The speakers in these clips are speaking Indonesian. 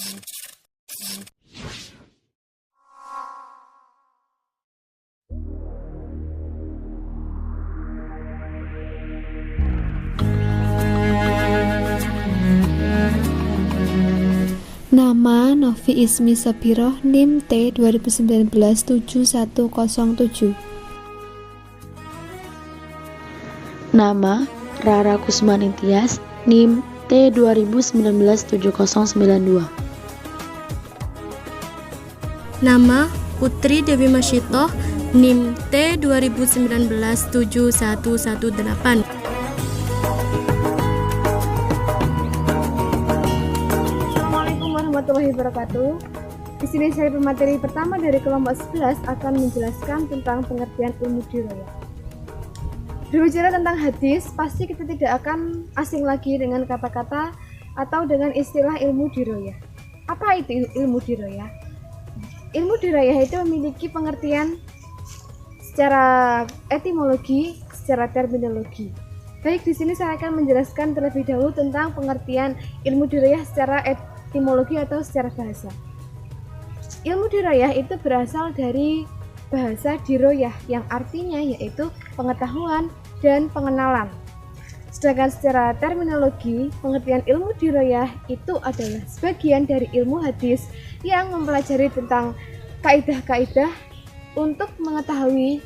Nama Novi Ismi Sabiroh NIM T 2019-7107. Nama Rara Kusmanitias NIM T 2019-7092. Nama Putri Dewi Masyitoh NIM T 2019-7118. Warahmatullahi wabarakatuh. Di sini saya pemateri pertama dari kelompok 11 akan menjelaskan tentang pengertian ilmu dirayah. Berbicara tentang hadis, pasti kita tidak akan asing lagi dengan kata-kata atau dengan istilah ilmu dirayah. Apa itu ilmu dirayah? Ilmu dirayah itu memiliki pengertian secara etimologi, secara terminologi. Baik, di sini saya akan menjelaskan terlebih dahulu tentang pengertian ilmu dirayah secara etimologi atau secara bahasa. Ilmu dirayah itu berasal dari bahasa diroyah yang artinya yaitu pengetahuan dan pengenalan. Sedangkan secara terminologi, pengertian ilmu dirayah itu adalah sebagian dari ilmu hadis yang mempelajari tentang kaidah-kaidah untuk mengetahui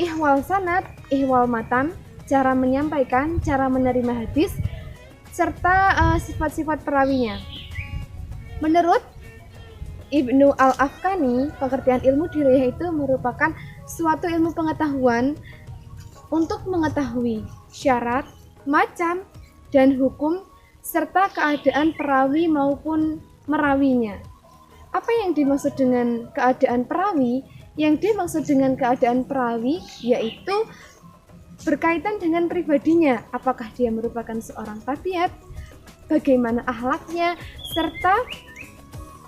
ihwal sanad, ihwal matan, cara menyampaikan, cara menerima hadis, serta sifat-sifat perawinya. Menurut Ibnu Al-Afkani, pengertian ilmu dirayah itu merupakan suatu ilmu pengetahuan untuk mengetahui syarat, macam, dan hukum serta keadaan perawi maupun merawinya. Apa yang dimaksud dengan keadaan perawi? Yang dimaksud dengan keadaan perawi yaitu berkaitan dengan pribadinya, apakah dia merupakan seorang tabiat, bagaimana akhlaknya, serta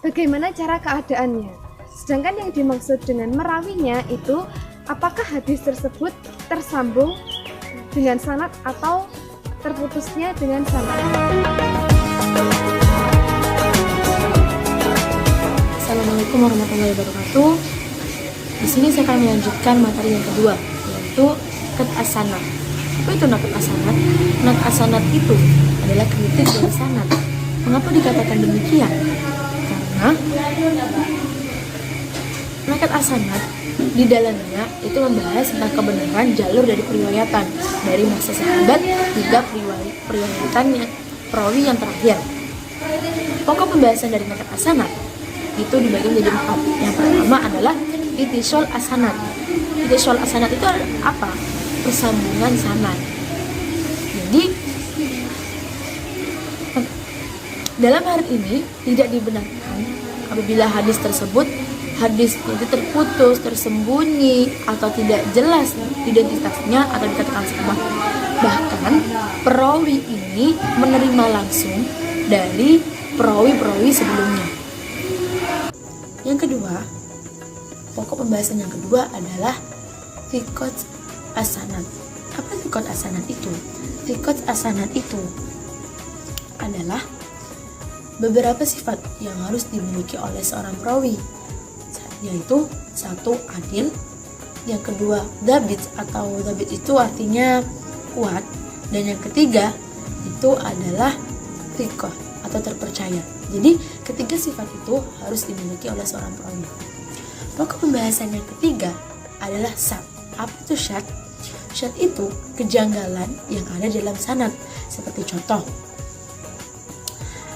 bagaimana cara keadaannya. Sedangkan yang dimaksud dengan merawinya itu apakah hadis tersebut tersambung dengan sanad atau terputusnya dengan sanad. Assalamualaikum warahmatullahi wabarakatuh. Di sini saya akan melanjutkan materi yang kedua, yaitu nakat as-sanad. Apa itu nakat as-sanad? Nakat as-sanad itu adalah kritik dari sanad. Mengapa dikatakan demikian? Nakat as-sanad di dalamnya itu membahas tentang kebenaran jalur dari periwayatan dari masa sahabat hingga periwayatannya perawi yang terakhir. Pokok pembahasan dari nakat as-sanad itu dibagi menjadi 4. Yang pertama adalah ittisal as-sanad. Ittisal as-sanad itu apa? Persambungan sanad. Jadi dalam hal ini tidak dibenarkan apabila hadis tersebut itu terputus, tersembunyi atau tidak jelas identitasnya atau dikatakan salah. Bahkan perawi ini menerima langsung dari perawi-perawi sebelumnya. Yang kedua, pokok pembahasan yang kedua adalah thiqat as-sanad. Apa thiqat as-sanad itu? Thiqat as-sanad itu adalah beberapa sifat yang harus dimiliki oleh seorang perawi, yaitu 1. Adil, yang kedua dabit atau dabit itu artinya kuat, dan yang ketiga itu adalah thiqah atau terpercaya. Jadi ketiga sifat itu harus dimiliki oleh seorang perawi. Pokok pembahasan yang ketiga adalah syad. Apa itu syad? Syad itu kejanggalan yang ada dalam sanad. Seperti contoh,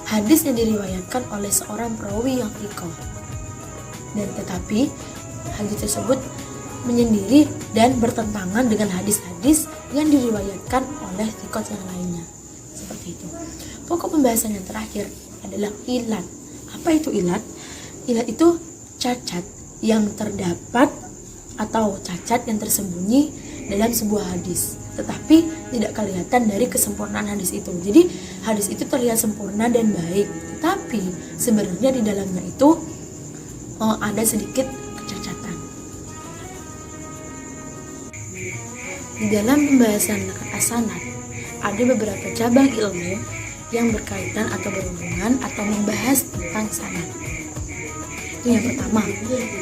hadis yang diriwayatkan oleh seorang perawi yang thiqah, dan tetapi hadis tersebut menyendiri dan bertentangan dengan hadis-hadis yang diriwayatkan oleh thiqat yang lainnya. Seperti itu. Pokok pembahasan yang terakhir adalah ilat. Apa itu ilat? Ilat itu cacat yang terdapat atau cacat yang tersembunyi dalam sebuah hadis, tetapi tidak kelihatan dari kesempurnaan hadis itu. Jadi hadis itu terlihat sempurna dan baik, tetapi sebenarnya di dalamnya itu ada sedikit kecacatan. Di dalam pembahasan nakat as-sanad ada beberapa cabang ilmu yang berkaitan atau berhubungan atau membahas tentang sanad. Itu yang pertama,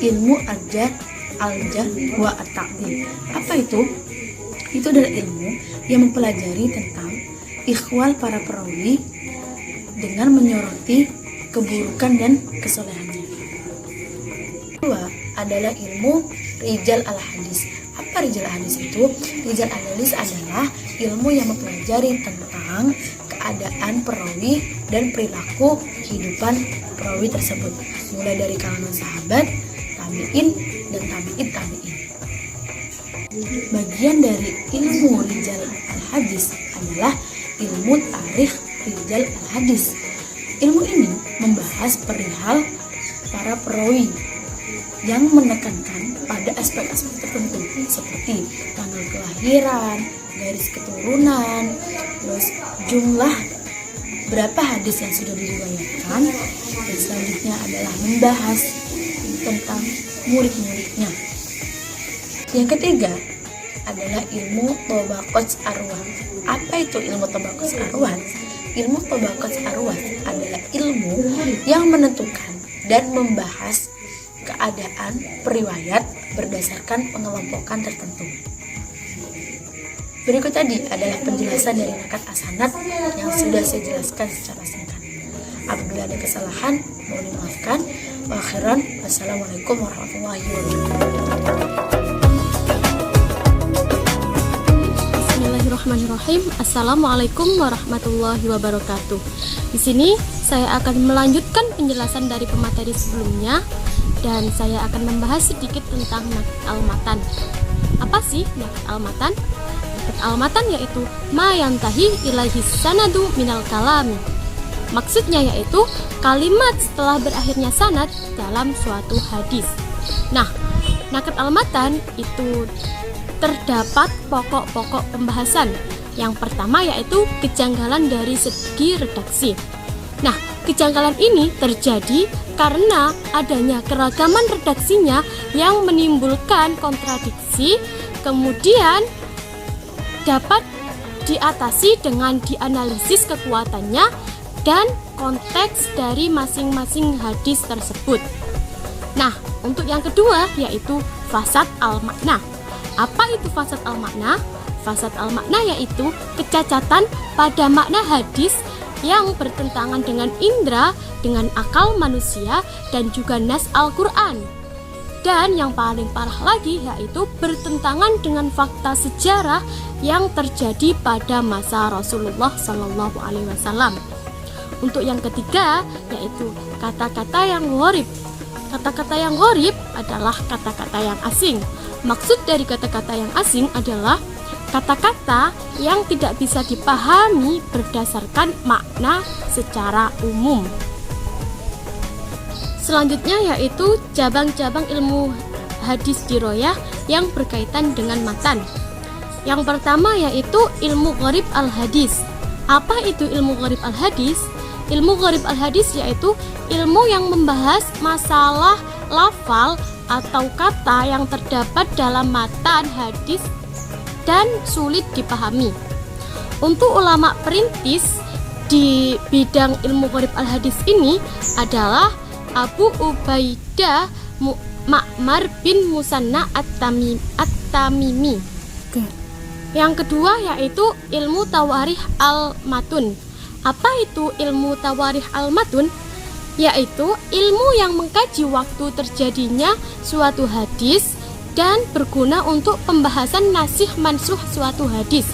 ilmu al-jarh wa at-ta'dil. Apa itu? Itu adalah ilmu yang mempelajari tentang ikhwal para perawi dengan menyoroti keburukan dan kesolehannya. Kedua adalah ilmu rijal al-hadis. Apa rijal al-hadis itu? Rijal al-hadis adalah ilmu yang mempelajari tentang keadaan perawi dan perilaku kehidupan perawi tersebut, mulai dari kalangan sahabat, tabi'in, dan tabi'in. Bagian dari ilmu rijal al-hadis adalah ilmu tarikh rijal al-hadis. Ilmu ini membahas perihal para perawi yang menekankan pada aspek-aspek tertentu seperti tanggal kelahiran, garis keturunan, terus jumlah berapa hadis yang sudah diriwayatkan, dan selanjutnya adalah membahas tentang murid-muridnya. Yang ketiga adalah ilmu tabaqat arwah. Apa itu ilmu tabaqat arwah? Ilmu tabaqat arwah adalah ilmu yang menentukan dan membahas keadaan periwayat berdasarkan pengelompokan tertentu. Berikut tadi adalah penjelasan dari nakat as-sanad yang sudah saya jelaskan secara singkat. Apabila ada kesalahan, mohon dimaafkan. Wa akhiran, wassalamualaikum warahmatullahi wabarakatuh. Bismillahirrahmanirrahim. Assalamualaikum warahmatullahi wabarakatuh. Di sini saya akan melanjutkan penjelasan dari pemateri sebelumnya dan saya akan membahas sedikit tentang nakat al-matan. Apa sih nakat al-matan? Nakat al-matan yaitu ma yantahi ilaihi sanadu minal kalami. Maksudnya yaitu kalimat setelah berakhirnya sanad dalam suatu hadis. Nah, nakat al-matan itu terdapat pokok-pokok pembahasan. Yang pertama yaitu kejanggalan dari segi redaksi. Nah, kejanggalan ini terjadi karena adanya keragaman redaksinya yang menimbulkan kontradiksi, kemudian dapat diatasi dengan dianalisis kekuatannya dan konteks dari masing-masing hadis tersebut. Nah, untuk yang kedua yaitu fasad al-makna. Apa itu fasad al-makna? Fasad al-makna yaitu kecacatan pada makna hadis yang bertentangan dengan indera, dengan akal manusia, dan juga nas Al-Quran. Dan yang paling parah lagi yaitu bertentangan dengan fakta sejarah yang terjadi pada masa Rasulullah Sallallahu Alaihi Wasallam. Untuk yang ketiga yaitu kata-kata yang gharib. Kata-kata yang gharib adalah kata-kata yang asing. Maksud dari kata-kata yang asing adalah kata-kata yang tidak bisa dipahami berdasarkan makna secara umum. Selanjutnya yaitu cabang-cabang ilmu hadis diroyah yang berkaitan dengan matan. Yang pertama yaitu ilmu gharib al-hadis. Apa itu ilmu gharib al-hadis? Ilmu gharib al-hadis yaitu ilmu yang membahas masalah lafal atau kata yang terdapat dalam matan hadis dan sulit dipahami. Untuk ulama perintis di bidang ilmu gharib al-hadis ini adalah Abu Ubaidah Ma'mar bin Musanna at-Tamimi. Yang kedua yaitu ilmu tawarikh al-matun. Apa itu ilmu tawarikh al-matun? Yaitu ilmu yang mengkaji waktu terjadinya suatu hadis dan berguna untuk pembahasan nasih mansuh suatu hadis.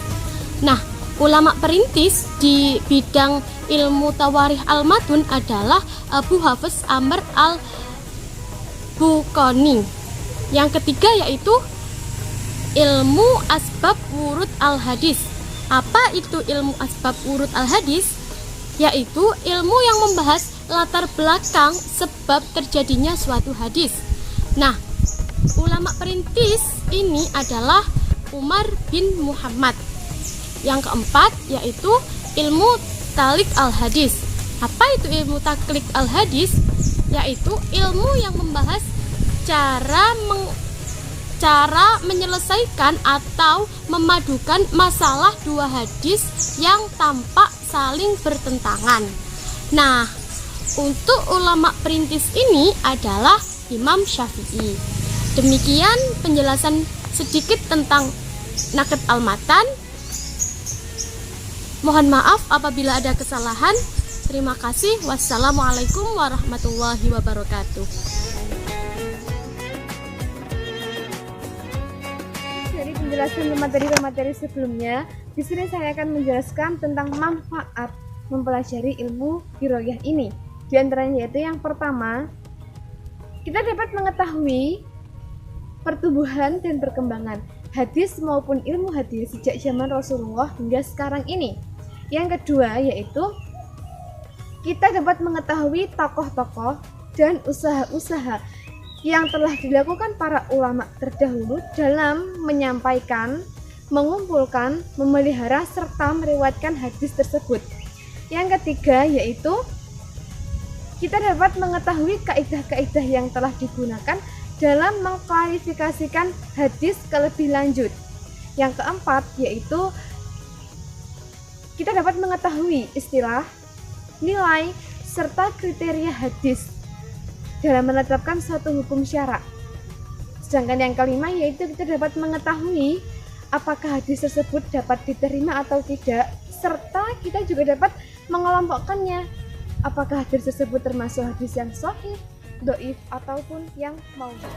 Nah, ulama perintis di bidang ilmu tawarikh al-matun adalah Abu Hafiz Amr al-Bukhari. Yang ketiga yaitu ilmu asbab wurud al-hadis. Apa itu ilmu asbab wurud al-hadis? Yaitu ilmu yang membahas latar belakang sebab terjadinya suatu hadis. Nah, ulama perintis ini adalah Umar bin Muhammad. Yang keempat yaitu ilmu taklik al-hadis. Apa itu ilmu taklik al-hadis? Yaitu ilmu yang membahas cara menyelesaikan atau memadukan masalah dua hadis yang tampak saling bertentangan. Nah, untuk ulama perintis ini adalah Imam Syafi'i. Demikian penjelasan sedikit tentang Naqd al-Matan. Mohon maaf apabila ada kesalahan. Terima kasih. Wassalamualaikum warahmatullahi wabarakatuh. Dari penjelasan materi-materi sebelumnya, di sini saya akan menjelaskan tentang manfaat mempelajari ilmu diroyah ini. Di antaranya yaitu yang pertama, kita dapat mengetahui pertumbuhan dan perkembangan hadis maupun ilmu hadis sejak zaman Rasulullah hingga sekarang ini. Yang kedua yaitu kita dapat mengetahui tokoh-tokoh dan usaha-usaha yang telah dilakukan para ulama terdahulu dalam menyampaikan, mengumpulkan, memelihara, serta meriwayatkan hadis tersebut. Yang ketiga yaitu kita dapat mengetahui kaidah-kaidah yang telah digunakan dalam mengklarifikasikan hadis ke lebih lanjut. Yang keempat yaitu kita dapat mengetahui istilah, nilai, serta kriteria hadis dalam menetapkan suatu hukum syara. Sedangkan yang kelima yaitu kita dapat mengetahui apakah hadis tersebut dapat diterima atau tidak, serta kita juga dapat mengelompokkannya. Apakah hadis tersebut termasuk hadis yang sahih, dhaif, ataupun yang maudhu'.